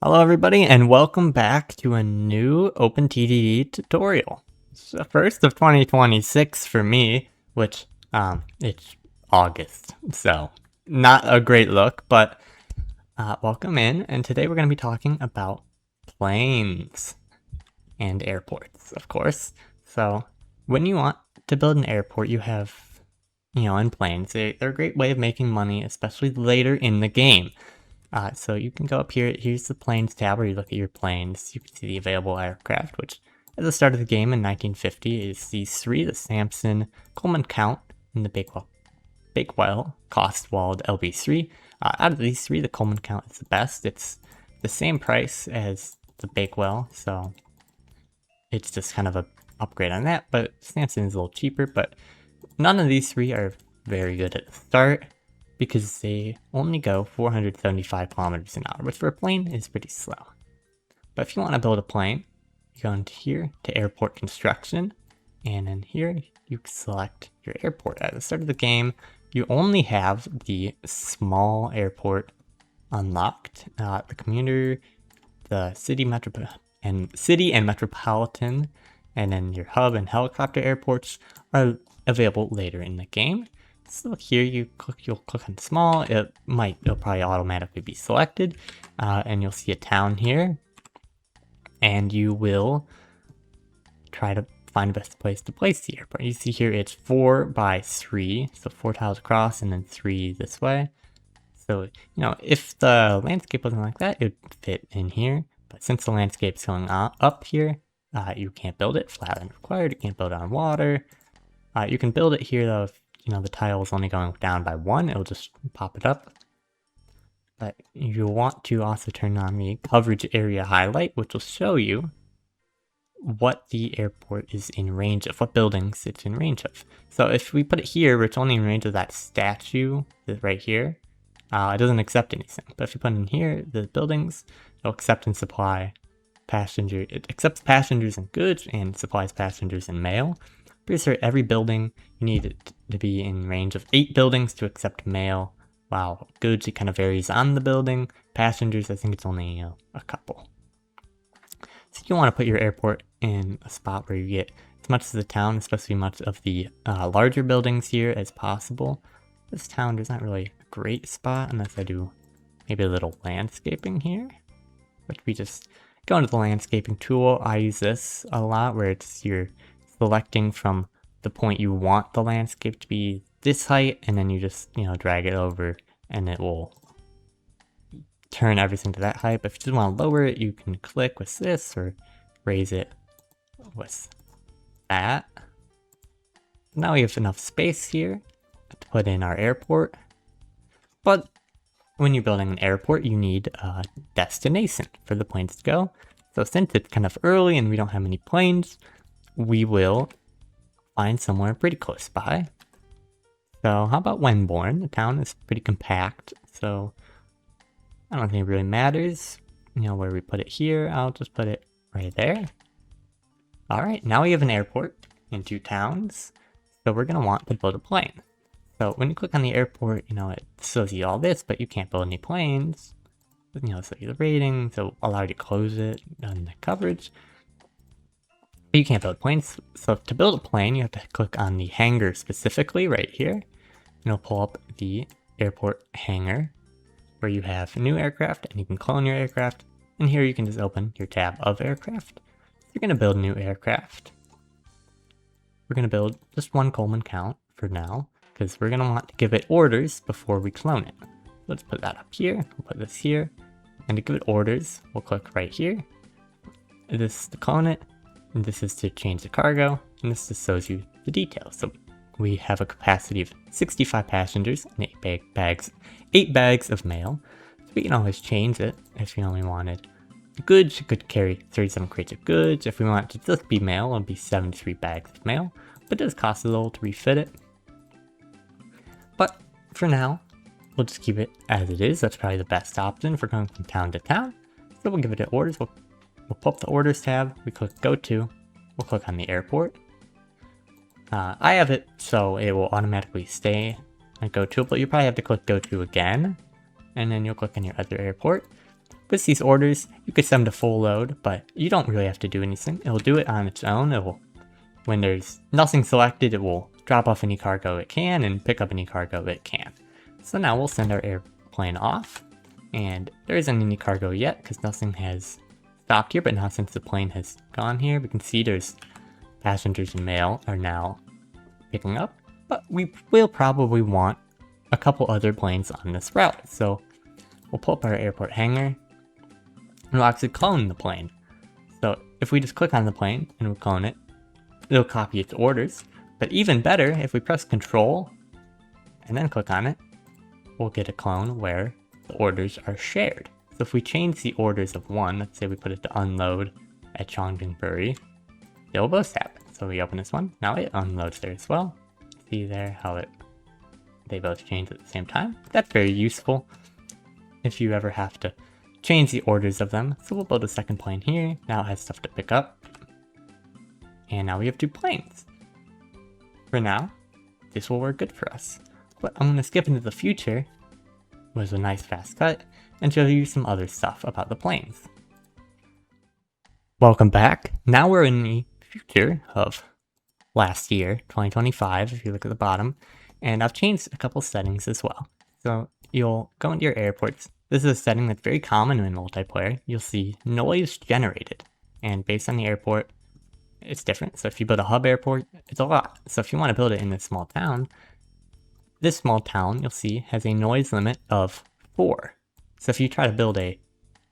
Hello everybody and welcome back to a new OpenTTD tutorial. It's the first of 2026 for me, which it's August, so not a great look, but welcome in, and today we're going to be talking about planes and airports, of course. So when you want to build an airport, you have, in planes, they're a great way of making money, especially later in the game. So you can go up here, here's the planes tab where you look at your planes. You can see the available aircraft, which at the start of the game in 1950 is these three, the Samson, Coleman Count, and the Bakewell Cost-Walled LB3. Out of these three, the Coleman Count is the best. It's the same price as the Bakewell, so it's just kind of an upgrade on that, but Samson is a little cheaper, but none of these three are very good at the start, because they only go 475 kilometers an hour, which for a plane is pretty slow. But if you want to build a plane, you go into here to airport construction, and in here you select your airport. At the start of the game, you only have the small airport unlocked. The commuter, the city and metropolitan, and then your hub and helicopter airports are available later in the game. So here you'll click on small, it'll probably automatically be selected, and you'll see a town here, and you will try to find the best place to place the airport. You see here it's 4 by 3, so 4 tiles across and then 3 this way. So, if the landscape wasn't like that, it would fit in here, but since the landscape's going up here, you can't build it. Flatland required, you can't build it on water. You can build it here though if the tile is only going down by 1, it'll just pop it up. But you'll want to also turn on the coverage area highlight, which will show you what the airport is in range of, what buildings it's in range of. So if we put it here, where it's only in range of that statue right here, it doesn't accept anything. But if you put it in here, the buildings, it'll accept and supply passengers. It accepts passengers and goods and supplies passengers and mail. Pretty sure every building, you need it to be in range of 8 buildings to accept mail. Wow, goods, it kind of varies on the building. Passengers, I think it's only a couple. So you want to put your airport in a spot where you get as much of the town, especially much of the larger buildings here as possible. This town, there's not really a great spot unless I do maybe a little landscaping here. Which we just go into the landscaping tool. I use this a lot where it's your selecting from the point you want the landscape to be this height, and then you just, drag it over and it will turn everything to that height. But if you just want to lower it, you can click with this or raise it with that. Now we have enough space here to put in our airport. But when you're building an airport, you need a destination for the planes to go. So since it's kind of early and we don't have many planes, we will find somewhere pretty close by. So how about Wenborn? The town is pretty compact, so I don't think it really matters, where we put it here. I'll just put it right there. Alright, now we have an airport in 2 towns, so we're going to want to build a plane. So when you click on the airport, it shows you all this, but you can't build any planes. So you the rating, so allow you to close it on the coverage. But you can't build planes, so to build a plane, you have to click on the hangar specifically right here. And it'll pull up the airport hangar, where you have new aircraft, and you can clone your aircraft. And here you can just open your tab of aircraft. You're going to build new aircraft. We're going to build just 1 Coleman Count for now, because we're going to want to give it orders before we clone it. Let's put that up here, we'll put this here, and to give it orders, we'll click right here. This is to clone it. And this is to change the cargo, and this just shows you the details. So we have a capacity of 65 passengers and 8 bags of mail. So we can always change it if you only wanted goods. You could carry 37 crates of goods. If we want it to just be mail, it'll be 73 bags of mail. But it does cost a little to refit it. But for now, we'll just keep it as it is. That's probably the best option for going from town to town. So we'll give it orders. We'll pull up the orders tab, we click go to, we'll click on the airport. I have it so it will automatically stay and go to, but you probably have to click go to again, and then you'll click on your other airport. With these orders, you could send them to full load, but you don't really have to do anything. It'll do it on its own. When there's nothing selected, it will drop off any cargo it can and pick up any cargo it can. So now we'll send our airplane off, and there isn't any cargo yet because nothing has stopped here, but now since the plane has gone here, we can see there's passengers and mail are now picking up, but we will probably want a couple other planes on this route. So we'll pull up our airport hangar, and we'll actually clone the plane. So if we just click on the plane and we'll clone it, it'll copy its orders. But even better, if we press Control and then click on it, we'll get a clone where the orders are shared. So if we change the orders of one, let's say we put it to unload at Chongqing, they'll both happen. So we open this one, now it unloads there as well. See there how they both change at the same time. That's very useful if you ever have to change the orders of them. So we'll build a second plane here. Now it has stuff to pick up. And now we have 2 planes. For now, this will work good for us. But I'm going to skip into the future with a nice fast cut and show you some other stuff about the planes. Welcome back. Now we're in the future of last year, 2025, if you look at the bottom. And I've changed a couple settings as well. So you'll go into your airports. This is a setting that's very common in multiplayer. You'll see noise generated. And based on the airport, it's different. So if you build a hub airport, it's a lot. So if you want to build it in this small town, you'll see has a noise limit of 4. So if you try to build a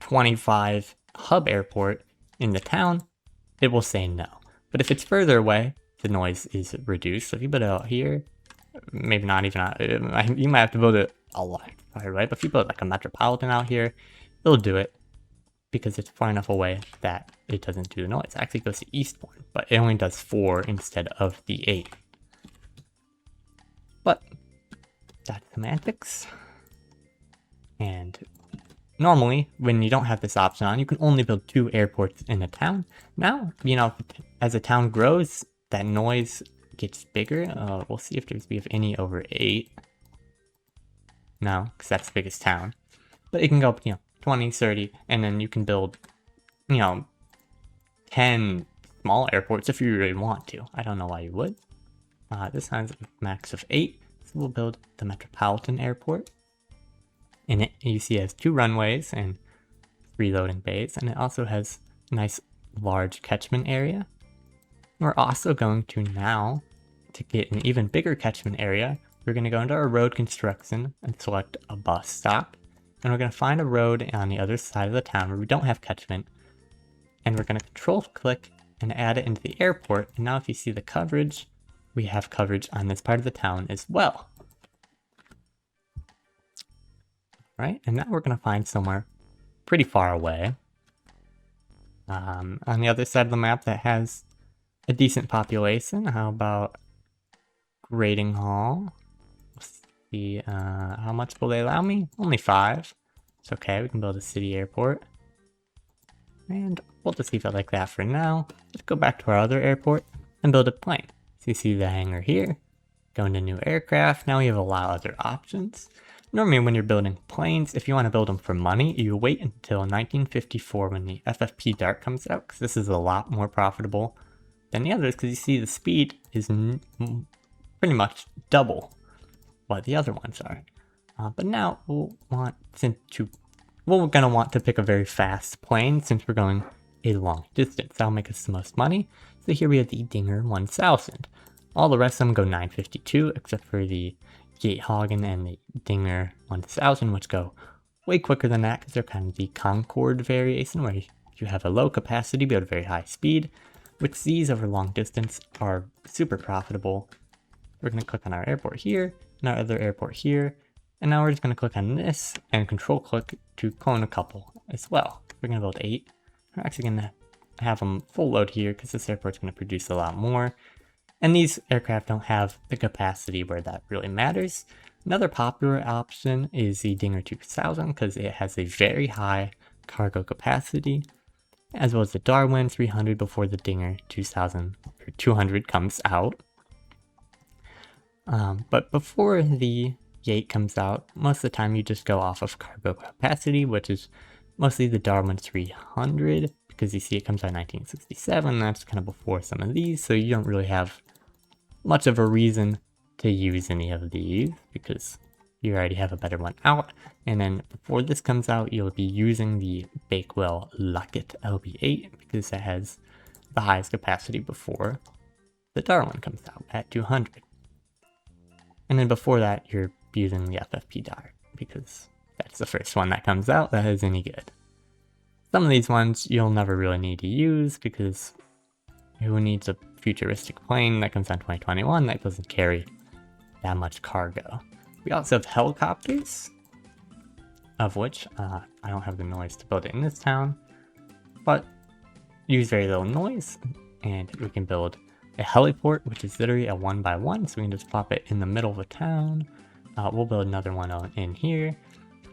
25 hub airport in the town, it will say no. But if it's further away, the noise is reduced. So if you build it out here, maybe not even out, you might have to build it a lot farther away. But if you build like a metropolitan out here, it'll do it because it's far enough away that it doesn't do the noise. It actually goes to Eastbourne, but it only does 4 instead of the 8. But that's semantics. And normally, when you don't have this option on, you can only build 2 airports in a town. Now, as a town grows, that noise gets bigger. We'll see if we have any over 8. No, because that's the biggest town. But it can go up, 20, 30, and then you can build, 10 small airports if you really want to. I don't know why you would. This has a max of 8, so we'll build the Metropolitan Airport. In it, you see it has 2 runways and 3 loading bays, and it also has a nice large catchment area. We're also going to now, to get an even bigger catchment area, we're going to go into our road construction and select a bus stop. And we're going to find a road on the other side of the town where we don't have catchment. And we're going to control click and add it into the airport. And now if you see the coverage, we have coverage on this part of the town as well. Right, and now we're going to find somewhere pretty far away on the other side of the map that has a decent population. How about Grading Hall? Let's see, how much will they allow me? Only 5. It's okay, we can build a city airport. And we'll just leave it like that for now. Let's go back to our other airport and build a plane. So you see the hangar here, go into new aircraft. Now we have a lot of other options. Normally when you're building planes, if you want to build them for money, you wait until 1954 when the FFP Dart comes out, because this is a lot more profitable than the others, because you see the speed is pretty much double what the other ones are. But now we're going to want to pick a very fast plane since we're going a long distance. That'll make us the most money. So here we have the Dinger 1000. All the rest of them go 952, except for the Gatehagen and the Dinger 1000, which go way quicker than that because they're kind of the Concorde variation, where you have a low capacity but a very high speed, which these over long distance are super profitable. We're going to click on our airport here, and our other airport here, and now we're just going to click on this and control click to clone a couple as well. We're going to build 8. We're actually going to have them full load here because this airport's going to produce a lot more. And these aircraft don't have the capacity where that really matters. Another popular option is the Dinger 2000 because it has a very high cargo capacity, as well as the Darwin 300 before the Dinger 2000 or 200 comes out. But before the Gate comes out, most of the time you just go off of cargo capacity, which is Mostly the Darwin 300, because you see it comes out in 1967, that's kind of before some of these, so you don't really have much of a reason to use any of these, because you already have a better one out. And then before this comes out, you'll be using the Bakewell Luckett LB8, because it has the highest capacity before the Darwin comes out at 200. And then before that, you're using the FFP Dart, because that's the first one that comes out that is any good. Some of these ones you'll never really need to use, because who needs a futuristic plane that comes out in 2021 that doesn't carry that much cargo? We also have helicopters, of which I don't have the noise to build it in this town, but use very little noise, and we can build a heliport, which is literally a 1x1, so we can just plop it in the middle of a town. We'll build another one in here.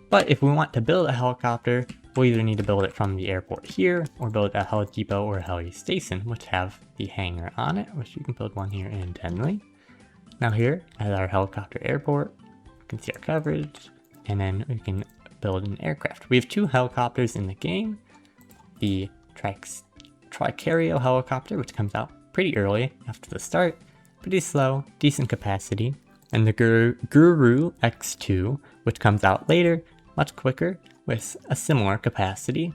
But if we want to build a helicopter, we'll either need to build it from the airport here, or build a heli depot or a heli station, which have the hangar on it, which you can build one here in Denley. Now here, at our helicopter airport, you can see our coverage, and then we can build an aircraft. We have 2 helicopters in the game. The Tricario helicopter, which comes out pretty early after the start, pretty slow, decent capacity, and the Guru X2, which comes out later, much quicker, with a similar capacity.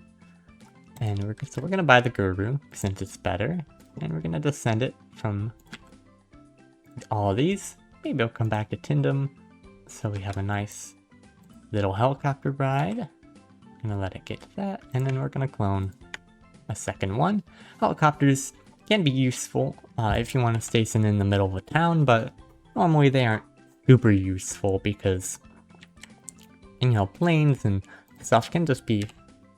And so we're going to buy the Guru, since it's better, and we're going to just send it from all of these. Maybe I'll come back to Tyndum, so we have a nice little helicopter ride. Gonna let it get to that, and then we're gonna clone a second one. Helicopters can be useful if you want to station in the middle of a town, but normally they aren't super useful because, you know, planes and stuff can just be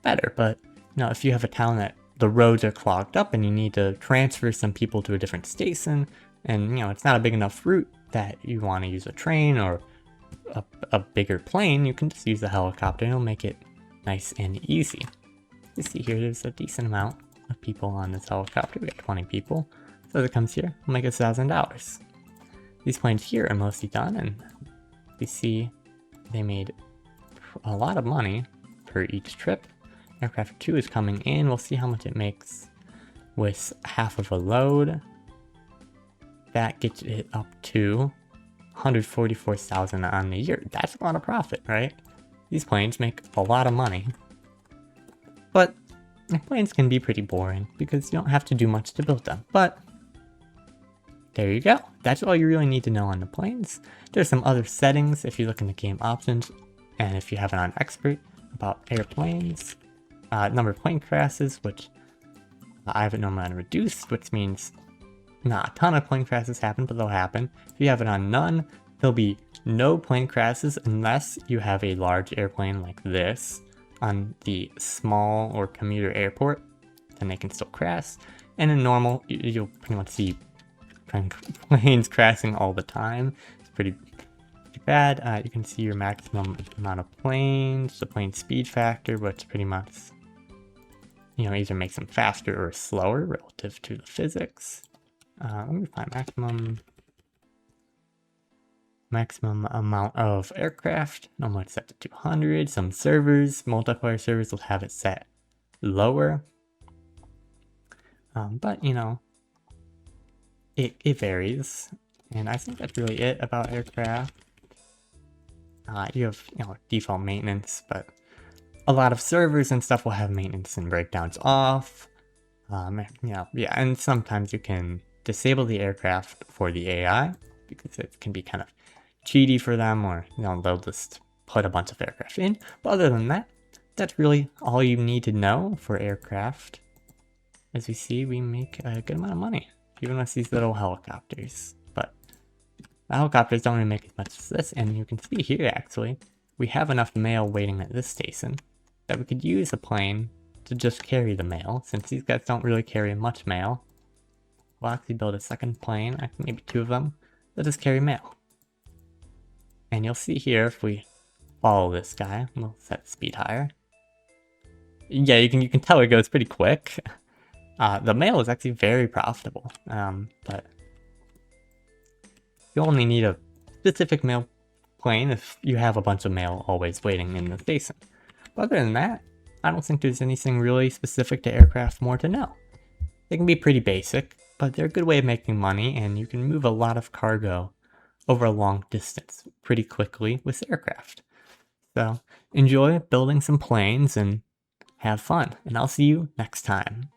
better. But, you know, if you have a town that the roads are clogged up and you need to transfer some people to a different station, and, you know, it's not a big enough route that you want to use a train or a bigger plane, you can just use a helicopter and it'll make it nice and easy. You see here, there's a decent amount of people on this helicopter. We got 20 people. So as it comes here, we'll make $1,000. These planes here are mostly done, and you see they made a lot of money per each trip. Aircraft 2 is coming in. We'll see how much it makes with half of a load. That gets it up to 144,000 on the year. That's a lot of profit, right? These planes make a lot of money. But planes can be pretty boring because you don't have to do much to build them. But there you go. That's all you really need to know on the planes. There's some other settings if you look in the game options, and if you have it on expert, about airplanes. Number of plane crashes, which I have it normally on reduced, which means not a ton of plane crashes happen, but they'll happen. If you have it on none, there'll be no plane crashes unless you have a large airplane like this on the small or commuter airport, then they can still crash. And in normal, you'll pretty much see planes crashing all the time. It's pretty bad. You can see your maximum amount of planes, the plane speed factor, which pretty much, you know, either makes them faster or slower relative to the physics. Let me find maximum amount of aircraft. Normally it's set to 200. Some servers, multiplayer servers, will have it set lower. But, you know, it varies. And I think that's really it about aircraft. You have, you know, default maintenance, but a lot of servers and stuff will have maintenance and breakdowns off. You know, yeah, and sometimes you can disable the aircraft for the AI because it can be kind of cheaty for them, or, you know, they'll just put a bunch of aircraft in. But other than that, that's really all you need to know for aircraft. As we see, we make a good amount of money, even with these little helicopters. But the helicopters don't really make as much as this, and you can see here, actually, we have enough mail waiting at this station that we could use a plane to just carry the mail, since these guys don't really carry much mail. We'll actually build a second plane, actually maybe 2 of them, that just carry mail. And you'll see here, if we follow this guy, we'll set the speed higher. Yeah, you can tell it goes pretty quick. The mail is actually very profitable, but you only need a specific mail plane if you have a bunch of mail always waiting in the station. But other than that, I don't think there's anything really specific to aircraft more to know. They can be pretty basic, but they're a good way of making money, and you can move a lot of cargo over a long distance pretty quickly with aircraft. So enjoy building some planes and have fun, and I'll see you next time.